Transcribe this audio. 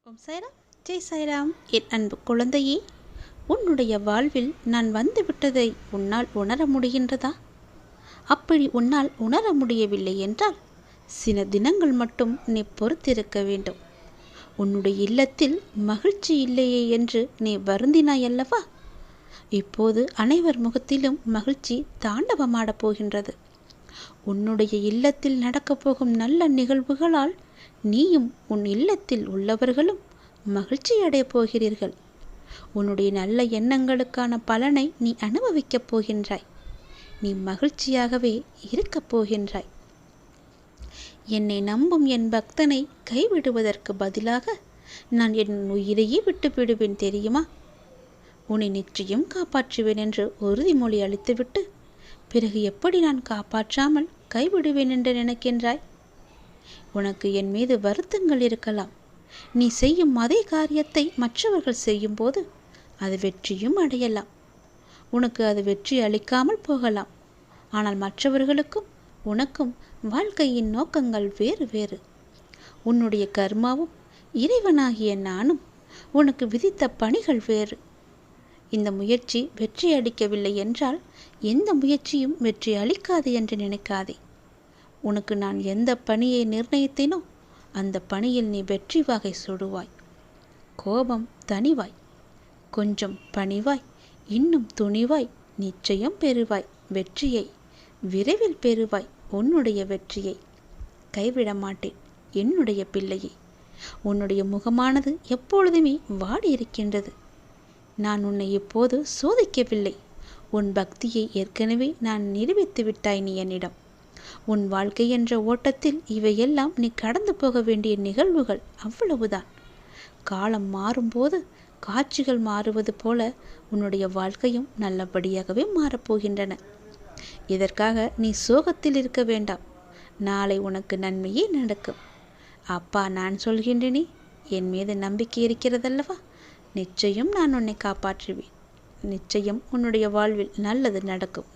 ஓம் சாய்ராம், ஜெய் சாய்ராம். என் அன்பு குழந்தையே, உன்னுடைய வாழ்வில் நான் வந்துவிட்டதை உன்னால் உணர முடிகின்றதா? அப்படி உன்னால் உணர முடியவில்லை என்றால் சில தினங்கள் மட்டும் நீ பொறுத்திருக்க வேண்டும். உன்னுடைய இல்லத்தில் மகிழ்ச்சி இல்லையே என்று நீ வருந்தினாய் அல்லவா? இப்போது அனைவர் முகத்திலும் மகிழ்ச்சி தாண்டவமாடப் போகின்றது. உன்னுடைய இல்லத்தில் நடக்கப் போகும் நல்ல நிகழ்வுகளால் நீயும் உன் இல்லத்தில் உள்ளவர்களும் மகிழ்ச்சி அடையப் போகிறீர்கள். உன்னுடைய நல்ல எண்ணங்களுக்கான பலனை நீ அனுபவிக்கப் போகின்றாய். நீ மகிழ்ச்சியாகவே இருக்கப் போகின்றாய். என்னை நம்பும் என் பக்தனை கைவிடுவதற்கு பதிலாக நான் என் உயிரையே விட்டு விடுவேன் தெரியுமா? உன்னை நிச்சயம் காப்பாற்றுவேன் என்று உறுதிமொழி அளித்துவிட்டு பிறகு எப்படி நான் காப்பாற்றாமல் கைவிடுவேன் என்று நினைக்கின்றாய்? உனக்கு என் மீது வருத்தங்கள் இருக்கலாம். நீ செய்யும் அதே காரியத்தை மற்றவர்கள் செய்யும்போது அது வெற்றியும் அடையலாம். உனக்கு அது வெற்றி அளிக்காமல் போகலாம். ஆனால் மற்றவர்களுக்கும் உனக்கும் வாழ்க்கையின் நோக்கங்கள் வேறு வேறு. உன்னுடைய கர்மாவும் இறைவனாகிய நானும் உனக்கு விதித்த பணிகள் வேறு. இந்த முயற்சி வெற்றி அளிக்கவில்லை என்றால் எந்த முயற்சியும் வெற்றி அளிக்காது என்று நினைக்காதே. உனக்கு நான் எந்த பணியை நிர்ணயித்தேனோ அந்த பணியில் நீ வெற்றி வாகை சுடுவாய். கோபம் தணிவாய், கொஞ்சம் பணிவாய், இன்னும் துணிவாய், நிச்சயம் பெறுவாய் வெற்றியை. விரைவில் பெறுவாய் உன்னுடைய வெற்றியை. கைவிட மாட்டேன் என்னுடைய பிள்ளையை. உன்னுடைய முகமானது எப்பொழுதுமே வாடி இருக்கின்றது. நான் உன்னை இப்போது சோதிக்கவில்லை. உன் பக்தியை ஏற்கனவே நான் நிரூபித்து விட்டாய் நீ என்னிடம். உன் வாழ்க்கை என்ற ஓட்டத்தில் இவையெல்லாம் நீ கடந்து போக வேண்டிய நிகழ்வுகள், அவ்வளவுதான். காலம் மாறும்போது காட்சிகள் மாறுவது போல உன்னுடைய வாழ்க்கையும் நல்லபடியாகவே மாறப்போகின்றன. இதற்காக நீ சோகத்தில் இருக்க வேண்டாம். நாளை உனக்கு நன்மையே நடக்கும். அப்பா நான் சொல்கின்றேனே, என் மீது நம்பிக்கை இருக்கிறதல்லவா? நிச்சயம் நான் உன்னை காப்பாற்றுவேன். நிச்சயம் உன்னுடைய வாழ்வில் நல்லது நடக்கும்.